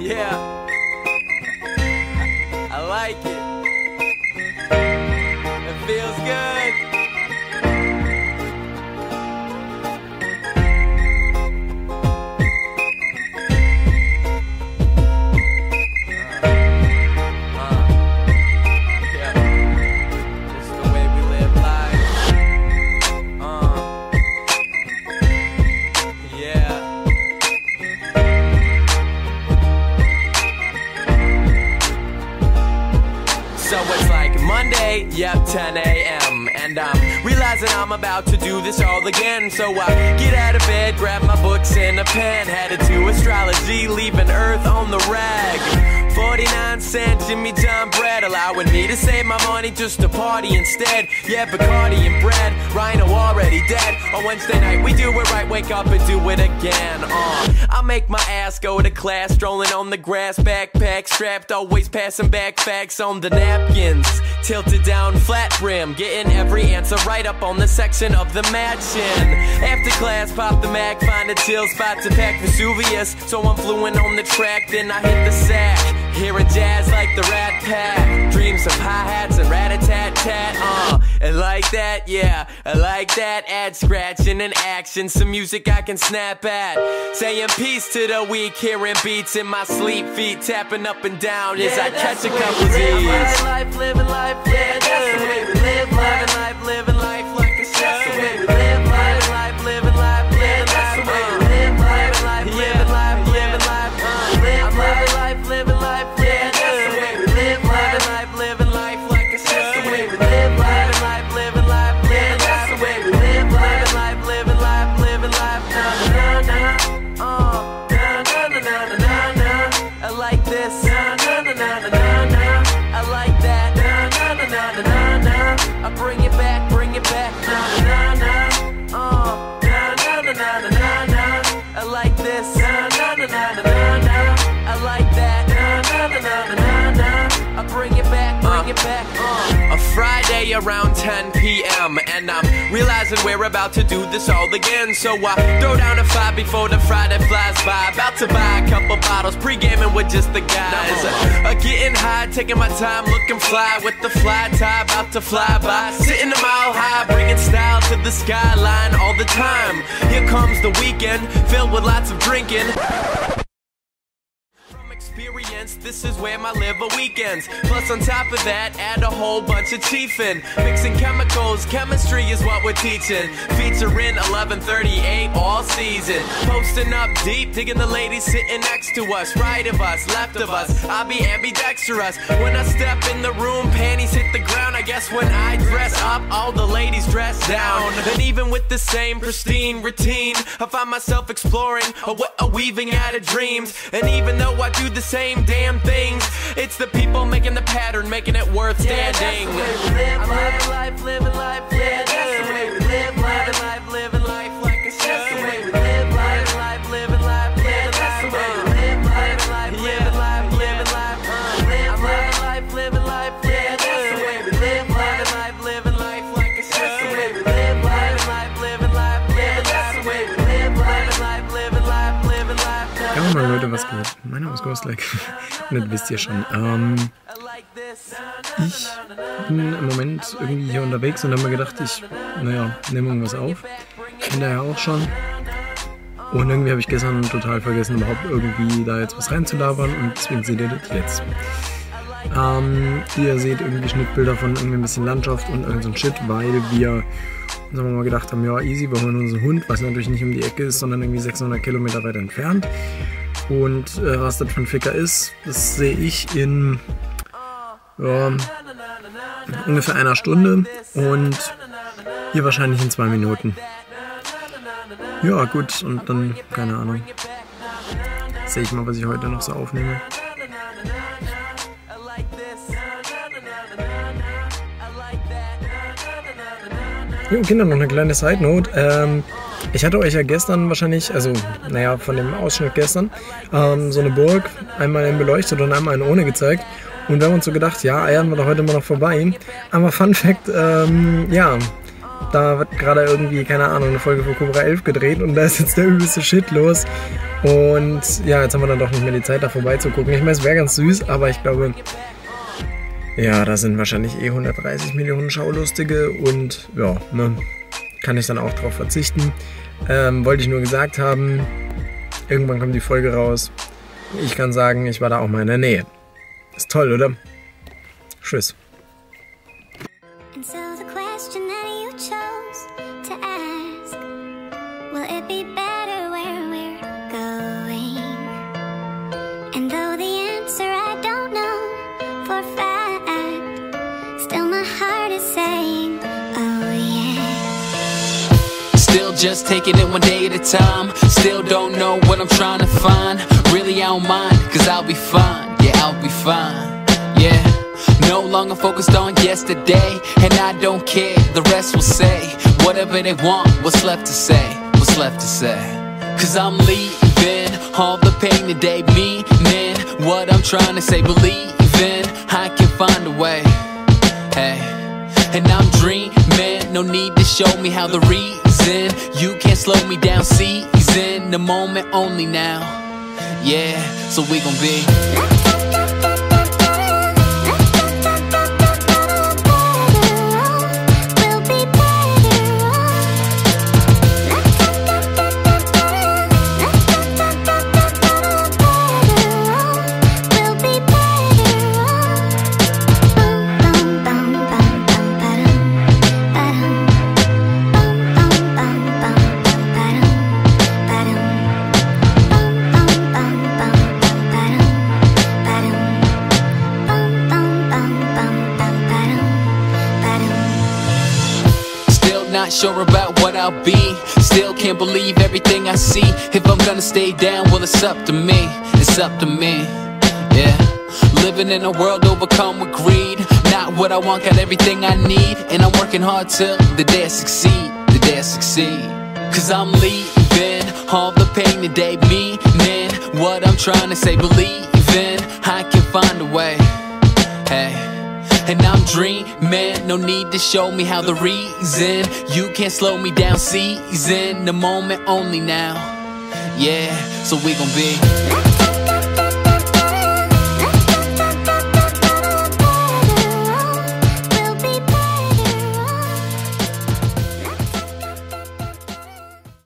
Yeah, I like it. It feels good. Yeah, this is the way we live life. Yeah. So it's like Monday, yep, 10 a.m. And I'm realizing I'm about to do this all again. So I get out of bed, grab my books and a pen, headed to astrology, leaving Earth on the rag. 49-cent Jimmy John bread, allowing me to save my money just to party instead. Yeah, Bacardi and bread, Rhino already dead. On Wednesday night we do it right, wake up and do it again. I make my ass go to class, strolling on the grass, backpack strapped, always passing back facts on the napkins. Tilted down, flat brim, getting every answer right up on the section of the matching. After class, pop the Mac, find a chill spot to pack Vesuvius. So I'm fluent on the track, then I hit the sack. Hearing jazz like the Rat Pack, dreams of hi-hats and rat-a-tat-tat. And like that, yeah, I like that. Add scratching and action, some music I can snap at. Saying peace to the weak, hearing beats in my sleep, feet tapping up and down as I catch a couple Z's. Living life, yeah, that's the way we live life. Living life like a show. That's the way we live life. Living life, yeah, that's the way we live life. Living life, living life, living life, yeah, that's the way we live life. Living life like a show. That's the way we live life. Living life, yeah, that's the way we live life. Living life, living life, na na na, I like this, na na na, I like that, na na, I bring it back, na na, I like this, na na, I like that, na, I bring it back, A Friday around 10 p.m. and I'm realizing we're about to do this all again. So I throw down a 5 before the Friday flies by. About to buy a couple bottles, pre-gaming with just the guys. Getting high, taking my time, looking fly with the fly tie, about to fly by. Sitting a mile high, bringing style to the skyline all the time. Here comes the weekend, filled with lots of drinking. Experience, this is where my liver weekends. Plus on top of that, add a whole bunch of chiefin'. Mixing chemicals, chemistry is what we're teaching. Featuring 1138 all season. Posting up deep, digging the ladies sitting next to us. Right of us, left of us, I'll be ambidextrous. When I step in the room, panties hit the ground. I guess when I dress up, all the ladies dress down. And even with the same pristine routine, I find myself exploring a weaving out of dreams. And even though I do the same damn things, it's the people making the pattern, making it worth standing. Yeah, that's the way we live life, living life, yeah, that's the way we live life, living life like a show. That's the way we live life, living life, yeah, that's the way we live life, living life, living life, living life, yeah, that's the way we live life, living life like a show. That's the way we live life, living life, yeah, that's the way we live life, living life, living life. Ja, mal Leute, was geht? Mein Name ist Ghostlike und das wisst ihr schon. Ich bin im Moment irgendwie hier unterwegs und habe mir gedacht, ich, naja, nehme irgendwas auf. Hinterher auch schon. Und irgendwie habe ich gestern total vergessen, überhaupt irgendwie da jetzt was reinzulabern und deswegen seht ihr das jetzt. Ihr seht irgendwie Schnittbilder von irgendwie ein bisschen Landschaft und irgend so ein Shit, weil wir uns mal gedacht haben, ja easy, wir holen unseren Hund, was natürlich nicht um die Ecke ist, sondern irgendwie 600 Kilometer weit entfernt. Und was das für ein Ficker ist, das sehe ich in ungefähr einer Stunde und hier wahrscheinlich in 2 Minuten. Ja gut, und dann, keine Ahnung, sehe ich mal, was ich heute noch so aufnehme. Jo Kinder, noch eine kleine Side Note. Ich hatte euch ja gestern wahrscheinlich, also naja, von dem Ausschnitt gestern, so eine Burg, einmal in beleuchtet und einmal in ohne gezeigt. Und wir haben uns so gedacht, ja, eiern wir doch heute mal noch vorbei. Aber Fun Fact, ja, da wird gerade irgendwie, keine Ahnung, eine Folge von Cobra 11 gedreht und da ist jetzt der übelste Shit los. Und ja, jetzt haben wir dann doch nicht mehr die Zeit, da vorbeizugucken. Ich meine, es wäre ganz süß, aber ich glaube, ja, da sind wahrscheinlich 130 Millionen Schaulustige und ja, ne, kann ich dann auch drauf verzichten. Wollte ich nur gesagt haben, irgendwann kommt die Folge raus. Ich kann sagen, ich war da auch mal in der Nähe. Ist toll, oder? Tschüss. And so the question that you chose to ask, will it be better where we're going? And though the answer I don't know for a fact, still my heart is saying, oh yeah. Still just taking it one day at a time. Still don't know what I'm trying to find. Really I don't mind, cause I'll be fine. Yeah, I'll be fine. Yeah. No longer focused on yesterday, and I don't care, the rest will say whatever they want, what's left to say, what's left to say. Cause I'm leaving all the pain today, meaning what I'm trying to say, believing I can find a way. Hey, and I'm dreaming, no need to show me how the reason you can't slow me down, season the moment only now. Yeah, so we gon' be not sure about what I'll be. Still can't believe everything I see. If I'm gonna stay down, well it's up to me. It's up to me, yeah. Living in a world overcome with greed. Not what I want, got everything I need. And I'm working hard till the day I succeed. The day I succeed. Cause I'm leaving all the pain today, meaning what I'm trying to say, believing I can find a way. Hey, and I'm dreaming, no need to show me how the reason you can't slow me down, season the moment only now. Yeah, so we gon' be